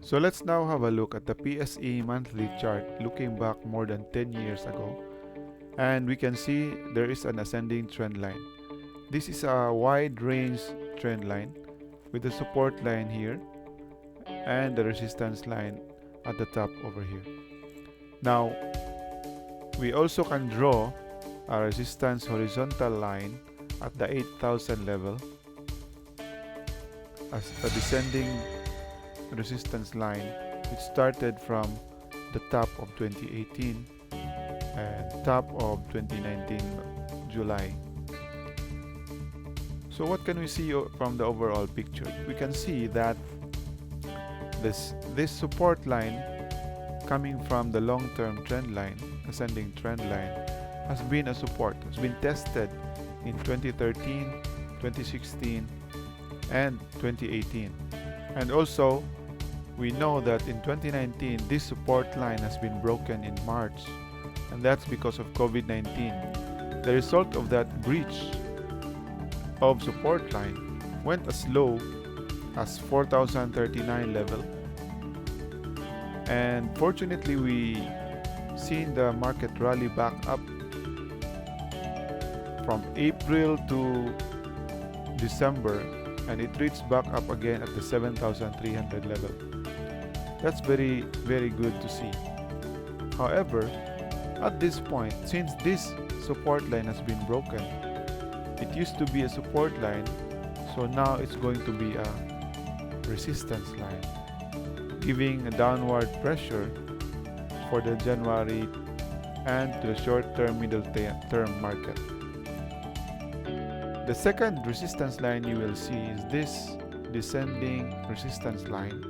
So let's now have a look at the PSE monthly chart looking back more than 10 years ago. And we can see there is an ascending trend line. This is a wide range trend line with the support line here and the resistance line at the top over here. Now, we also can draw a resistance horizontal line at the 8,000 level as a descending resistance line which started from the top of 2018 and top of 2019 July. So what can we see from the overall picture? We can see that this support line coming from the long-term trend line, ascending trend line, has been a support. It's been tested in 2013, 2016 and 2018. And also we know that in 2019 this support line has been broken in March, and that's because of COVID-19. The result of that breach of support line went as low as 4,039 level, and fortunately we seen the market rally back up from April to December, and it reached back up again at the 7,300 level. That's very good to see. However, at this point, since this support line has been broken, it used to be a support line, so now it's going to be a resistance line, giving a downward pressure for the January and to the short-term, middle-term market. The second resistance line you will see is this descending resistance line,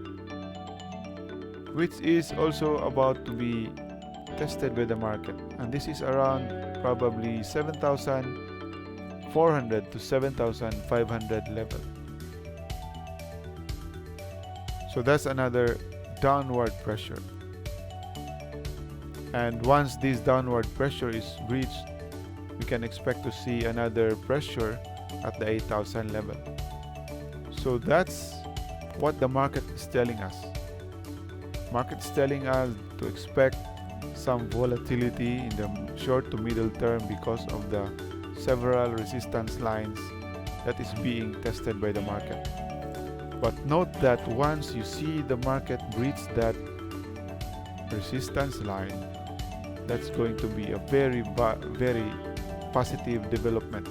which is also about to be tested by the market, and this is around probably 7,400 to 7,500 level. So that's another downward pressure, and once this downward pressure is reached, we can expect to see another pressure at the 8,000 level. So that's what the market is telling us. Market is telling us to expect some volatility in the short to middle term because of the several resistance lines that is being tested by the market. But note that once you see the market breach that resistance line, that's going to be a very positive development,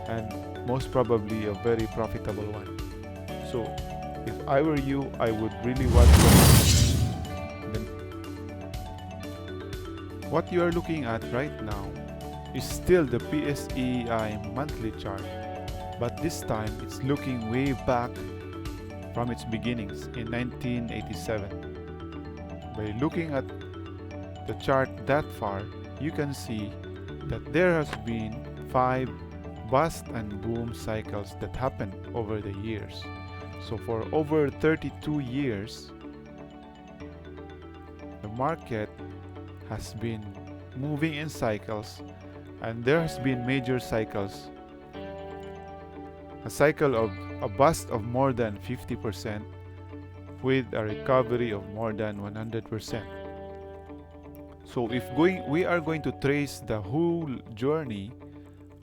and most probably a very profitable one. So if I were you, I would really watch what you are looking at right now is still the PSEI monthly chart, but this time it's looking way back from its beginnings in 1987. By looking at the chart that far, you can see that there has been 5 bust and boom cycles that happened over the years. So for over 32 years, the market has been moving in cycles, and there has been major cycles. A cycle of a bust of more than 50% with a recovery of more than 100%. So if we are going to trace the whole journey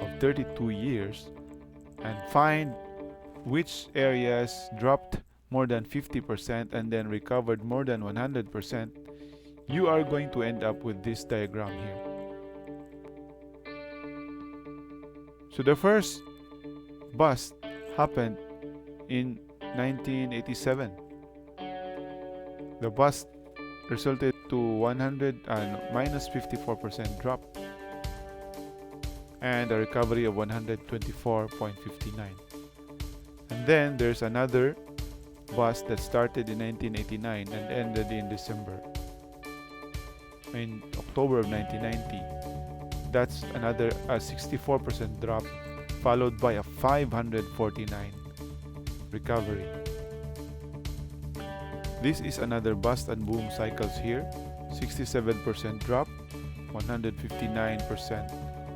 of 32 years and find which areas dropped more than 50% and then recovered more than 100%, you are going to end up with this diagram here. So the first bust happened in 1987. The bust resulted to 100 and minus 54% drop and a recovery of 124.59. And then there's another bust that started in 1989 and ended in October of 1990. That's another 64% drop, followed by a 549 recovery. This is another bust and boom cycles here. 67% drop, 159%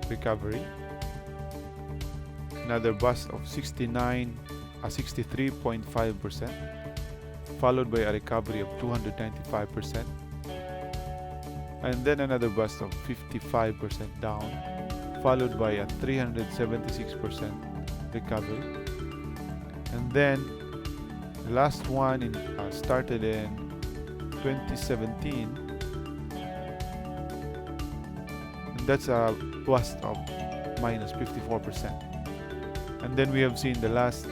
recovery. Another bust of 63.5%, followed by a recovery of 295%, and then another bust of 55% down, followed by a 376% recovery. And then the last one started in 2017, and that's a bust of minus 54%. And then we have seen the last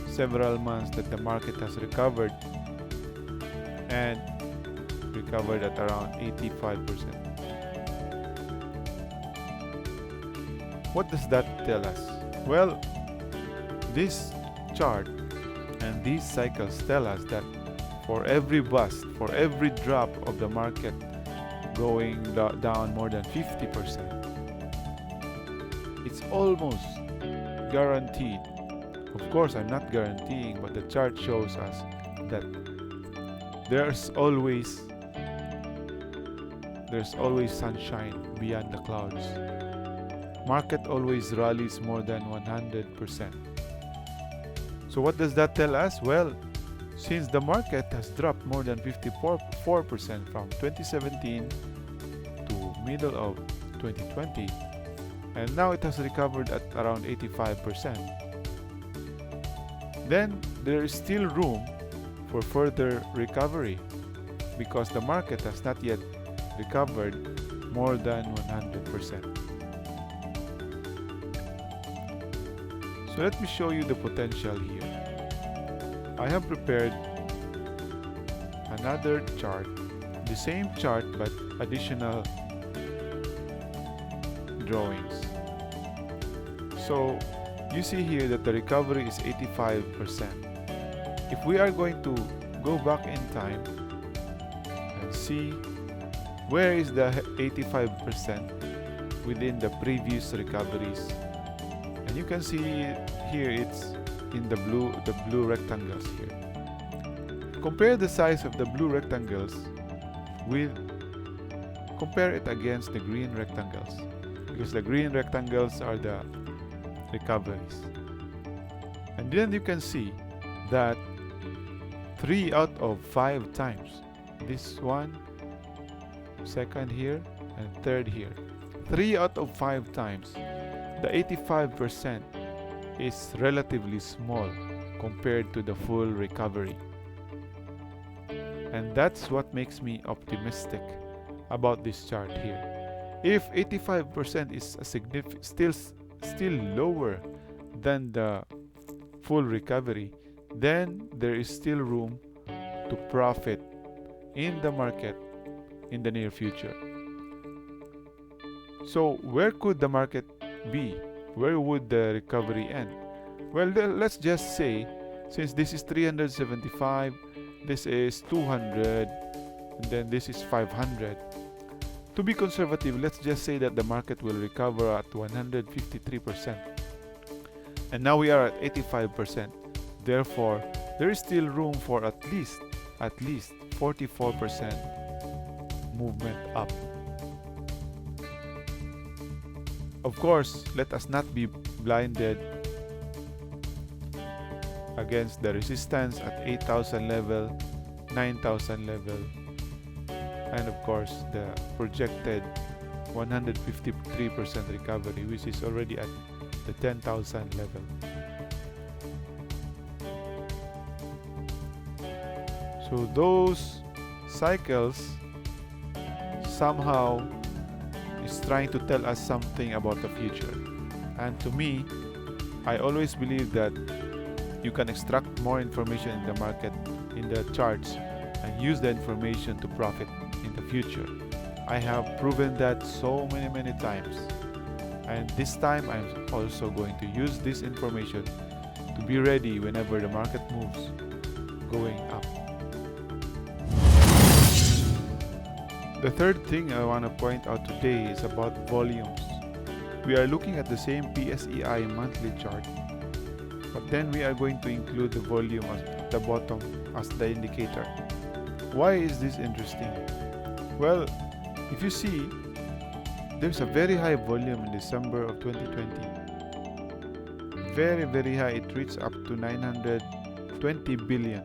several months that the market has recovered, and recovered at around 85%. What does that tell us? Well, this chart and these cycles tell us that for every bust, for every drop of the market going down more than 50%, it's almost guaranteed. Of course, I'm not guaranteeing, but the chart shows us that there's always sunshine beyond the clouds. Market always rallies more than 100%. So what does that tell us? Well, since the market has dropped more than 54% from 2017 to middle of 2020, and now it has recovered at around 85%, then there is still room for further recovery because the market has not yet recovered more than 100%. So let me show you the potential here. I have prepared another chart, the same chart but additional drawings. So you see here that the recovery is 85%. If we are going to go back in time and see where is the 85% within the previous recoveries, and you can see here it's in the blue rectangles here. Compare the size of the blue rectangles compare it against the green rectangles, because the green rectangles are the recoveries. And then you can see that 3 out of 5 times, this one, second here, and third here, 3 out of 5 times, the 85% is relatively small compared to the full recovery. And that's what makes me optimistic about this chart here. If 85% is still lower than the full recovery, then there is still room to profit in the market in the near future. So where could the market be? Where would the recovery end? Well, let's just say, since this is 375, this is 200, and then this is 500. To be conservative, let's just say that the market will recover at 153%. And now we are at 85%. Therefore, there is still room for at least 44% movement up. Of course, let us not be blinded against the resistance at 8,000 level, 9,000 level, and of course the projected 153% recovery, which is already at the 10,000 level. So those cycles somehow is trying to tell us something about the future. And to me, I always believe that you can extract more information in the market, in the charts, and use the information to profit in the future. I have proven that so many times, and this time I'm also going to use this information to be ready whenever the market moves going up. The third thing I want to point out today is about volumes. We are looking at the same PSEI monthly chart, but then we are going to include the volume at the bottom as the indicator. Why is this interesting? Well, if you see, there's a very high volume in December of 2020. Very high. It reached up to 920 billion.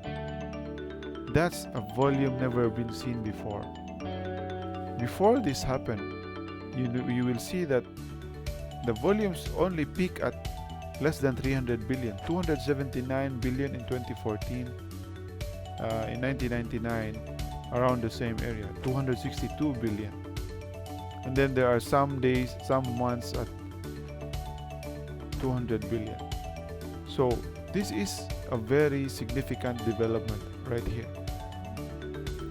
That's a volume never been seen before. Before this happened, you will see that the volumes only peak at less than 300 billion, 279 billion in 2014, in 1999, around the same area, 262 billion. And then there are some days, some months at 200 billion. So this is a very significant development right here.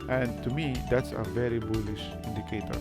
And to me, that's a very bullish indicator.